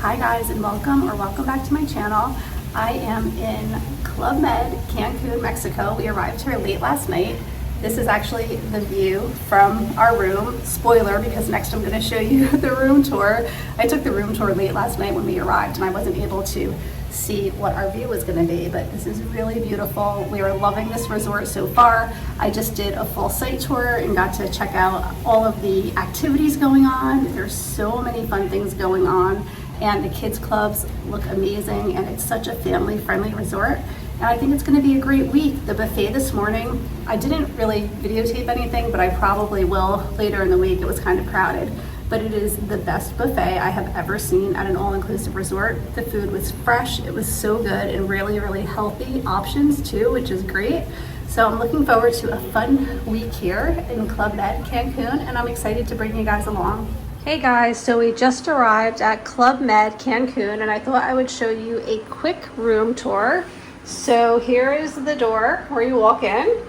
Hi guys, and welcome back to my channel. I am in ClubMed Cancun, Mexico. We arrived here late last night. This is actually the view from our room. Spoiler, because next I'm going to show you the room tour. I took the room tour late last night when we arrived and I wasn't able to see what our view was going to be, but this is really beautiful. We are loving this resort so far. I just did a full site tour and got to check out all of the activities going on. There's so many fun things going on, and the kids clubs look amazing, and it's such a family friendly resort. And I think it's going to be a great week. The buffet this morning, I didn't really videotape anything, but I probably will later in the week. It was kind of crowded, but it is the best buffet I have ever seen at an all-inclusive resort. The food was fresh, it was so good, and really, really healthy options too, which is great. So I'm looking forward to a fun week here in ClubMed Cancun, and I'm excited to bring you guys along. Hey guys, so we just arrived at ClubMed Cancun, and I thought I would show you a quick room tour. So here is the door where you walk in,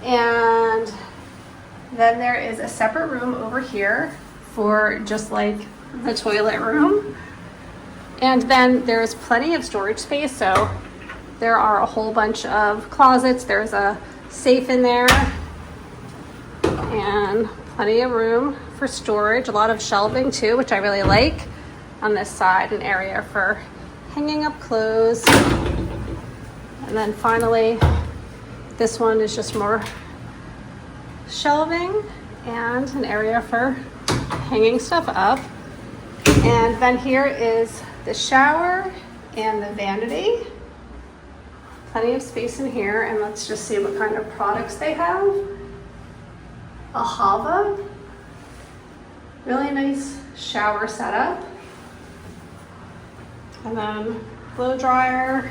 and then there is a separate room over here for just like the toilet room. And then there's plenty of storage space, so there are a whole bunch of closets. There's a safe in there and plenty of room for storage. A lot of shelving too, which I really like. On this side, an area for hanging up clothes. And then finally, this one is just more shelving and an area for hanging stuff up. And then here is the shower and the vanity. Plenty of space in here, and let's just see what kind of products they have. A Hawley, really nice shower setup. And then blow dryer.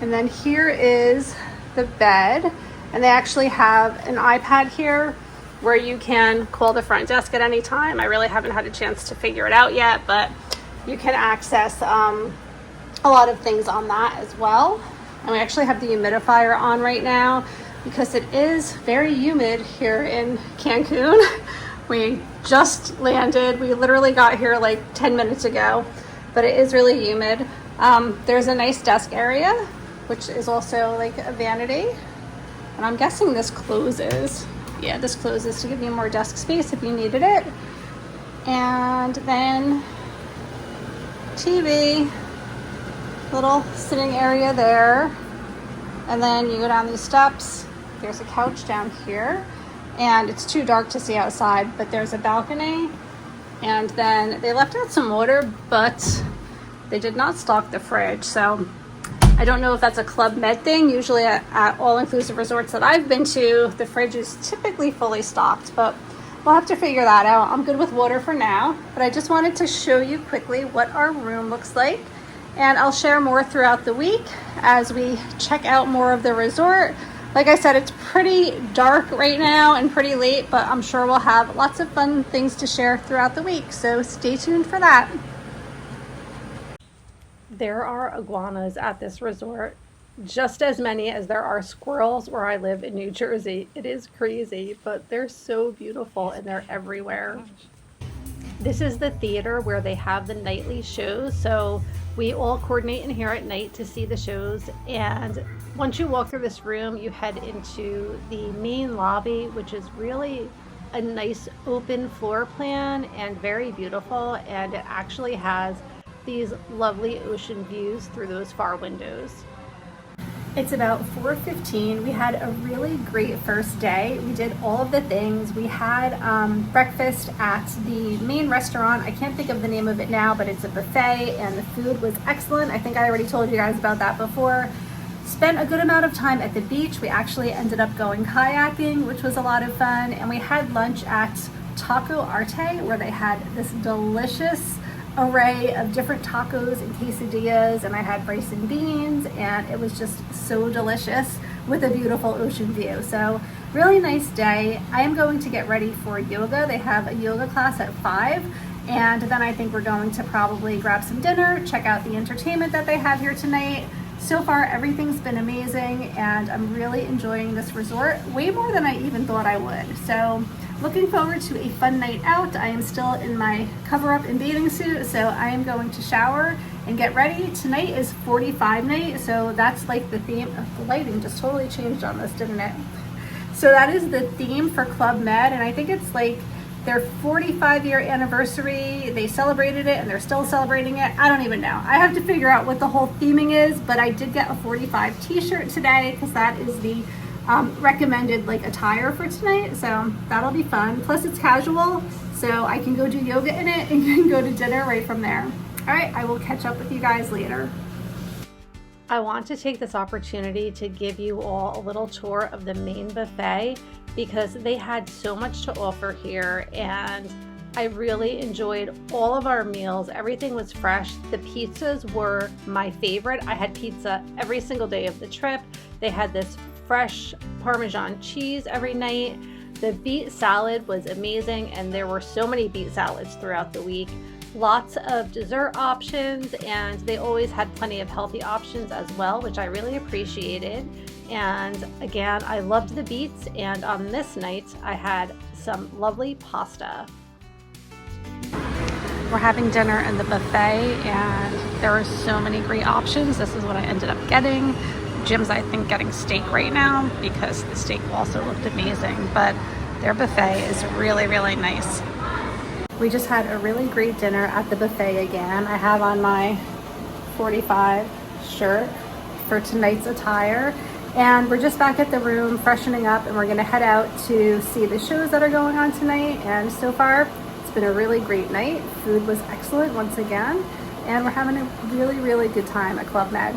And then here is the bed, and they actually have an iPad here where you can call the front desk at any time. I really haven't had a chance to figure it out yet, but you can access a lot of things on that as well. And we actually have the humidifier on right now because it is very humid here in Cancun. We just landed. We literally got here like 10 minutes ago, but it is really humid. There's a nice desk area, which is also like a vanity. And I'm guessing this closes. Yeah, this closes to give you more desk space if you needed it. And then TV, little sitting area there. And then you go down these steps. There's a couch down here. And it's too dark to see outside, but there's a balcony. And then they left out some water, but they did not stock the fridge. So I don't know if that's a ClubMed thing. Usually at all-inclusive resorts that I've been to, the fridge is typically fully stocked, but we'll have to figure that out. I'm good with water for now, but I just wanted to show you quickly what our room looks like, and I'll share more throughout the week as we check out more of the resort. Like I said, it's pretty dark right now and pretty late, but I'm sure we'll have lots of fun things to share throughout the week, so stay tuned for that. There are iguanas at this resort, just as many as there are squirrels where I live in New Jersey. It is crazy, but they're so beautiful and they're everywhere. This is the theater where they have the nightly shows, so we all coordinate in here at night to see the shows. And once you walk through this room, you head into the main lobby, which is really a nice open floor plan and very beautiful, and it actually has these lovely ocean views through those far windows. It's about 4:15. We had a really great first day. We did all of the things. We had breakfast at the main restaurant. I can't think of the name of it now, but it's a buffet and the food was excellent. I think I already told you guys about that before. Spent a good amount of time at the beach. We actually ended up going kayaking, which was a lot of fun. And we had lunch at Taco Arte, where they had this delicious array of different tacos and quesadillas, and I had rice and beans, and it was just so delicious with a beautiful ocean view. So really nice day. I am going to get ready for yoga. They have a yoga class at 5, and then I think we're going to probably grab some dinner, check out the entertainment that they have here tonight. So far everything's been amazing, and I'm really enjoying this resort way more than I even thought I would. So Looking forward to a fun night out. I am still in my cover-up and bathing suit, so I am going to shower and get ready. Tonight is 45 night, so that's like the theme. The lighting just totally changed on this, didn't it? So that is the theme for Club Med, and I think it's like their 45-year anniversary. They celebrated it and they're still celebrating it. I don't even know. I have to figure out what the whole theming is, but I did get a 45 t-shirt today because that is the recommended like attire for tonight. So that'll be fun. Plus it's casual, so I can go do yoga in it and can go to dinner right from there. All right, I will catch up with you guys later. I want to take this opportunity to give you all a little tour of the main buffet because they had so much to offer here, and I really enjoyed all of our meals. Everything was fresh. The pizzas were my favorite. I had pizza every single day of the trip. They had this fresh Parmesan cheese every night. The beet salad was amazing, and there were so many beet salads throughout the week. Lots of dessert options, and they always had plenty of healthy options as well, which I really appreciated. And again, I loved the beets, and on this night I had some lovely pasta. We're having dinner in the buffet, and there are so many great options. This is what I ended up getting. Jim's, I think, getting steak right now because the steak also looked amazing, but their buffet is really, really nice. We just had a really great dinner at the buffet again. I have on my 45 shirt for tonight's attire, and we're just back at the room freshening up, and we're gonna head out to see the shows that are going on tonight. And so far it's been a really great night. Food was excellent once again, and we're having a really, really good time at Club Med.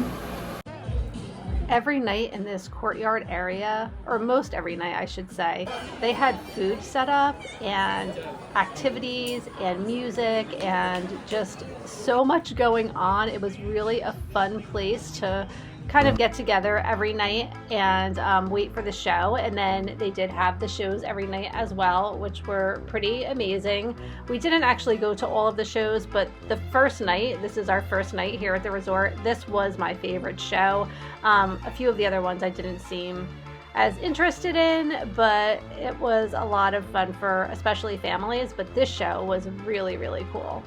Every night in this courtyard area, or most every night I should say, they had food set up and activities and music and just so much going on. It was really a fun place to kind of get together every night and wait for the show. And then they did have the shows every night as well, which were pretty amazing. We didn't actually go to all of the shows, but the first night, this is our first night here at the resort, this was my favorite show. A few of the other ones I didn't seem as interested in, but it was a lot of fun for especially families. But this show was really, really cool.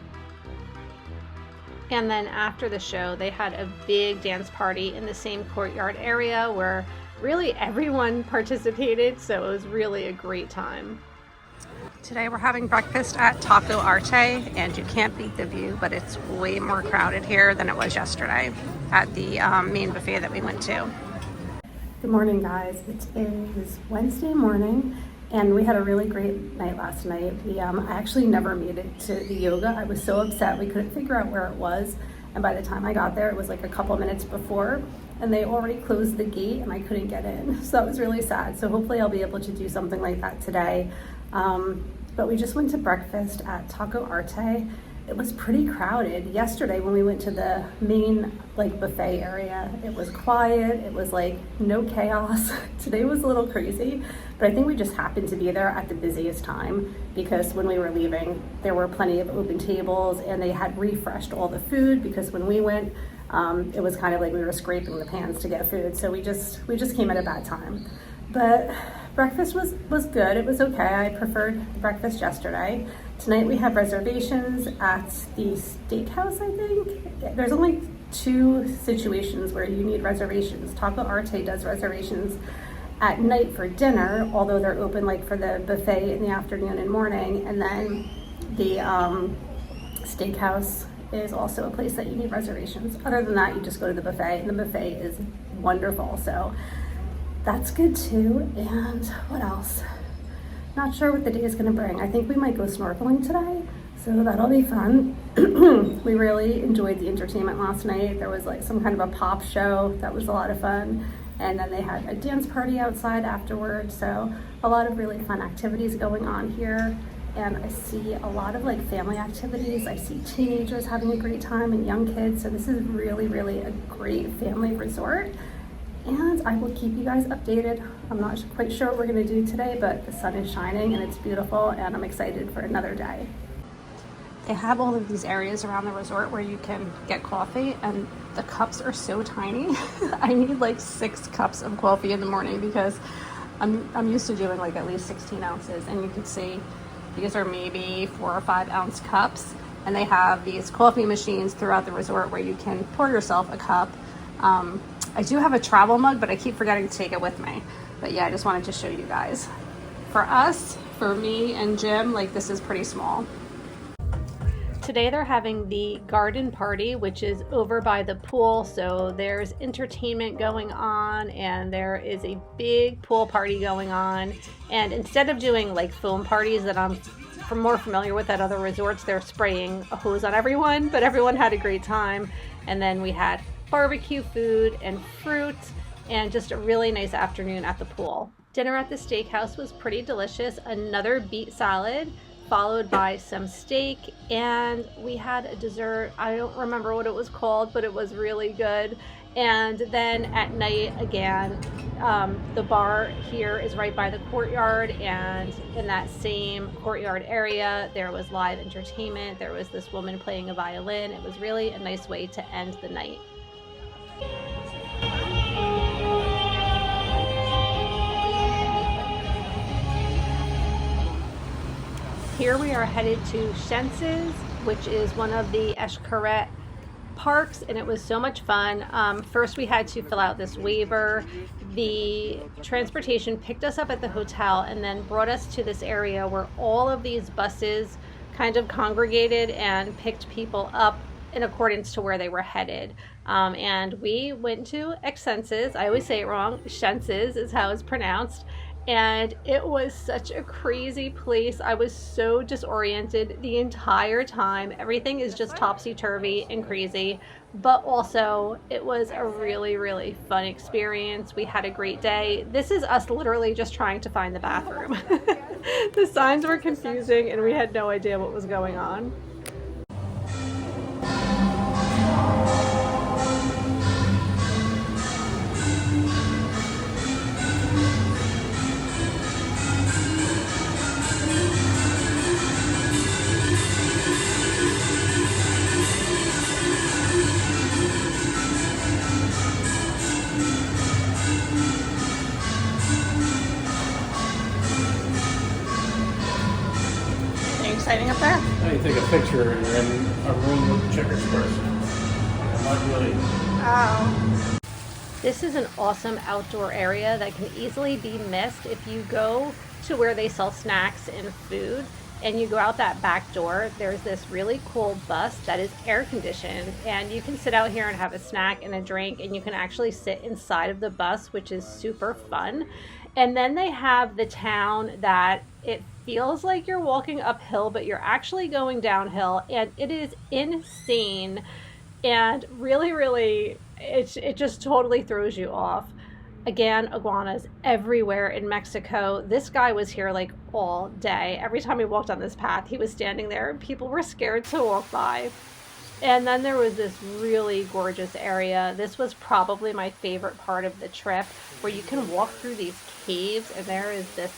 And then after the show, they had a big dance party in the same courtyard area where really everyone participated, so it was really a great time. Today we're having breakfast at Taco Arte, and you can't beat the view, but it's way more crowded here than it was yesterday at the main buffet that we went to. Good morning, guys. It is Wednesday morning, and we had a really great night last night. I actually never made it to the yoga. I was so upset we couldn't figure out where it was, and by the time I got there it was like a couple minutes before, and they already closed the gate and I couldn't get in, so that was really sad. So hopefully I'll be able to do something like that today. But we just went to breakfast at Taco Arte. It was pretty crowded. Yesterday when we went to the main like buffet area, it was quiet. It was like no chaos. Today was a little crazy, but I think we just happened to be there at the busiest time because when we were leaving, there were plenty of open tables, and they had refreshed all the food because when we went, it was kind of like we were scraping the pans to get food. So we just came at a bad time. But breakfast was good. It was okay. I preferred breakfast yesterday. Tonight we have reservations at the steakhouse, I think. There's only 2 situations where you need reservations. Taco Arte does reservations at night for dinner, although they're open like for the buffet in the afternoon and morning. And then the steakhouse is also a place that you need reservations. Other than that, you just go to the buffet, and the buffet is wonderful. So that's good too. And what else? Not sure what the day is going to bring. I think we might go snorkeling today, so that'll be fun. We really enjoyed the entertainment last night. There was like some kind of a pop show that was a lot of fun, and then they had a dance party outside afterwards. So a lot of really fun activities going on here, and I see a lot of like family activities. I see teenagers having a great time and young kids, so this is really, really a great family resort. And I will keep you guys updated. I'm not quite sure what we're gonna do today, but the sun is shining and it's beautiful, and I'm excited for another day. They have all of these areas around the resort where you can get coffee, and the cups are so tiny. I need like 6 cups of coffee in the morning because I'm used to doing like at least 16 ounces, and you can see these are maybe 4 or 5 ounce cups, and they have these coffee machines throughout the resort where you can pour yourself a cup. I do have a travel mug, but I keep forgetting to take it with me. But yeah, I just wanted to show you guys. For us, for me and Jim, like this is pretty small. Today they're having the garden party, which is over by the pool. So there's entertainment going on, and there is a big pool party going on. And instead of doing like foam parties that I'm more familiar with at other resorts, they're spraying a hose on everyone, but everyone had a great time. And then we had barbecue food and fruit and just a really nice afternoon at the pool. Dinner at the steakhouse was pretty delicious. Another beet salad, followed by some steak, and we had a dessert. I don't remember what it was called, but it was really good. And then at night again, the bar here is right by the courtyard, and in that same courtyard area there was live entertainment. There was this woman playing a violin. It was really a nice way to end the night. Here we are headed to Xenses, which is one of the Xcaret parks, and it was so much fun. First we had to fill out this waiver. The transportation picked us up at the hotel and then brought us to this area where all of these buses kind of congregated and picked people up in accordance to where they were headed. And we went to Xenses. I always say it wrong. Xenses is how it's pronounced. And it was such a crazy place. I was so disoriented the entire time. Everything is just topsy-turvy and crazy, but also it was a really, really fun experience. We had a great day. This is us literally just trying to find the bathroom. The signs were confusing and we had no idea what was going on. Exciting up there? Now you take a picture and you're in a room with checkers first. I'm not really. Oh. This is an awesome outdoor area that can easily be missed if you go to where they sell snacks and food and you go out that back door. There's this really cool bus that is air conditioned, and you can sit out here and have a snack and a drink, and you can actually sit inside of the bus, which is super fun. And then they have the town that it feels like you're walking uphill, but you're actually going downhill, and it is insane and really, really, it just totally throws you off. Again, iguanas everywhere in Mexico. This guy was here like all day. Every time we walked on this path, he was standing there and people were scared to walk by. And then there was this really gorgeous area. This was probably my favorite part of the trip, where you can walk through these caves, and there is this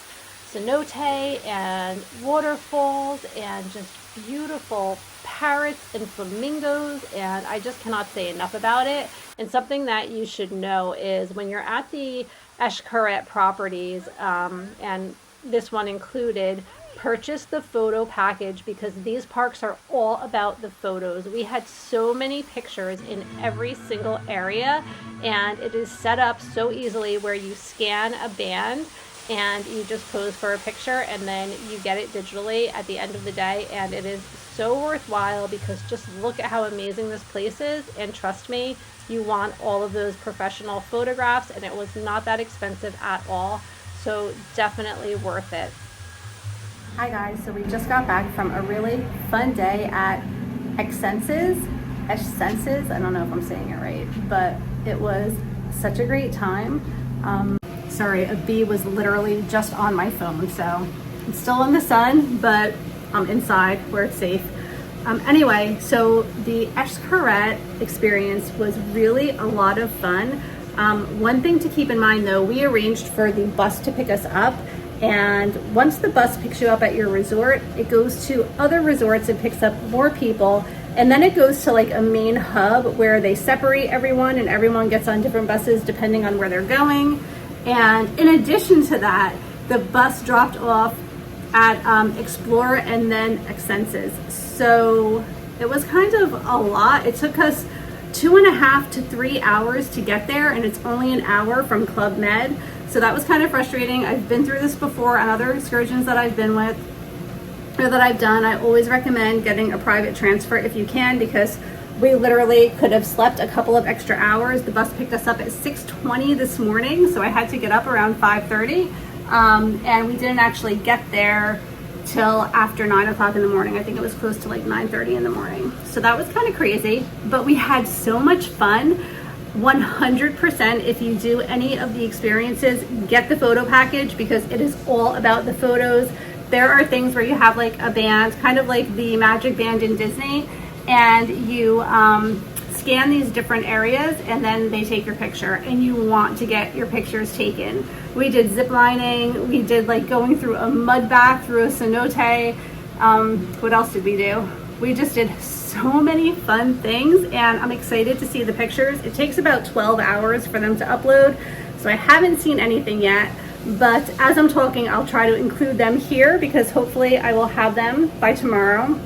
cenote and waterfalls and just beautiful parrots and flamingos, and I just cannot say enough about it. And something that you should know is when you're at the Xcaret properties, and this one included, purchase the photo package, because these parks are all about the photos. We had so many pictures in every single area, and it is set up so easily where you scan a band and you just pose for a picture, and then you get it digitally at the end of the day. And it is so worthwhile, because just look at how amazing this place is, and trust me, you want all of those professional photographs, and it was not that expensive at all, so definitely worth it. Hi guys, so we just got back from a really fun day at Xenses, I don't know if I'm saying it right, but it was such a great time. Sorry, a bee was literally just on my phone, so I'm still in the sun, but I'm inside where it's safe. Anyway, so the Xcaret experience was really a lot of fun. One thing to keep in mind though, we arranged for the bus to pick us up, and once the bus picks you up at your resort, it goes to other resorts and picks up more people, and then it goes to like a main hub where they separate everyone, and everyone gets on different buses depending on where they're going. And in addition to that, the bus dropped off at Explore and then Xenses. So it was kind of a lot. It took us 2.5 to 3 hours to get there, and it's only an hour from ClubMed. So that was kind of frustrating. I've been through this before on other excursions that I've been with or that I've done. I always recommend getting a private transfer if you can, because we literally could have slept a couple of extra hours. The bus picked us up at 6:20 this morning, so I had to get up around 5:30, and we didn't actually get there till after 9 o'clock in the morning. I think it was close to like 9:30 in the morning. So that was kind of crazy, but we had so much fun. 100%, if you do any of the experiences, get the photo package, because it is all about the photos. There are things where you have like a band, kind of like the Magic Band in Disney, and you scan these different areas and then they take your picture, and you want to get your pictures taken. We did zip lining, we did like going through a mud bath through a cenote. What else did we do? We just did so many fun things, and I'm excited to see the pictures. It takes about 12 hours for them to upload, so I haven't seen anything yet, but as I'm talking, I'll try to include them here because hopefully I will have them by tomorrow.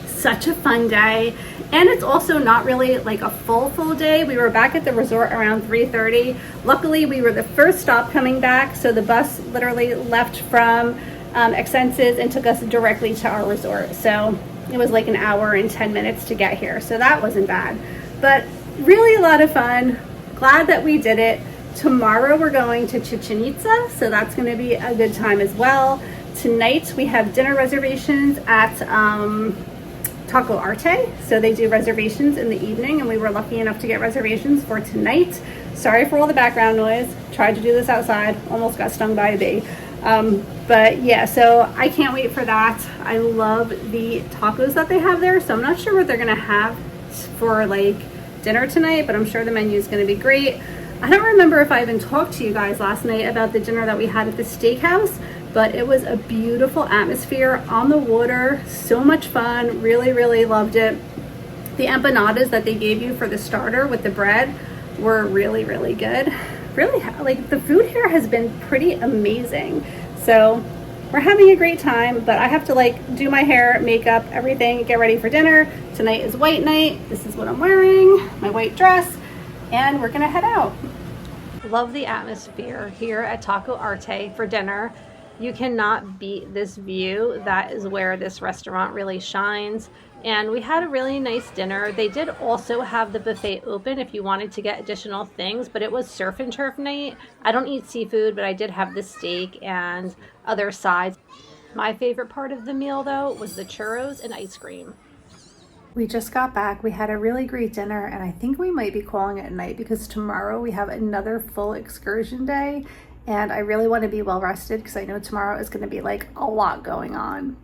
Such a fun day, and it's also not really like a full day. We were back at the resort around 3:30. Luckily, we were the first stop coming back, so the bus literally left from Xenses and took us directly to our resort. So it was like an hour and 10 minutes to get here, so that wasn't bad, but really a lot of fun. Glad that we did it. Tomorrow we're going to Chichen Itza, so that's going to be a good time as well. Tonight we have dinner reservations at Taco Arte, so they do reservations in the evening, and we were lucky enough to get reservations for tonight. Sorry for all the background noise. Tried to do this outside, almost got stung by a bee. But yeah, so I can't wait for that. I love the tacos that they have there, so I'm not sure what they're gonna have for like dinner tonight, but I'm sure the menu is gonna be great. I don't remember if I even talked to you guys last night about the dinner that we had at the steakhouse, but it was a beautiful atmosphere on the water, so much fun, really loved it. The empanadas that they gave you for the starter with the bread were really good. Really, like, the food here has been pretty amazing. So we're having a great time, but I have to like do my hair, makeup, everything, get ready for dinner. Tonight is white night. This is what I'm wearing, my white dress, and we're gonna head out. Love the atmosphere here at Taco Arte for dinner. You cannot beat this view. That is where this restaurant really shines. And we had a really nice dinner. They did also have the buffet open if you wanted to get additional things, but it was surf and turf night. I don't eat seafood, but I did have the steak and other sides. My favorite part of the meal, though, was the churros and ice cream. We just got back. We had a really great dinner, and I think we might be calling it a night because tomorrow we have another full excursion day, and I really want to be well rested because I know tomorrow is going to be like a lot going on.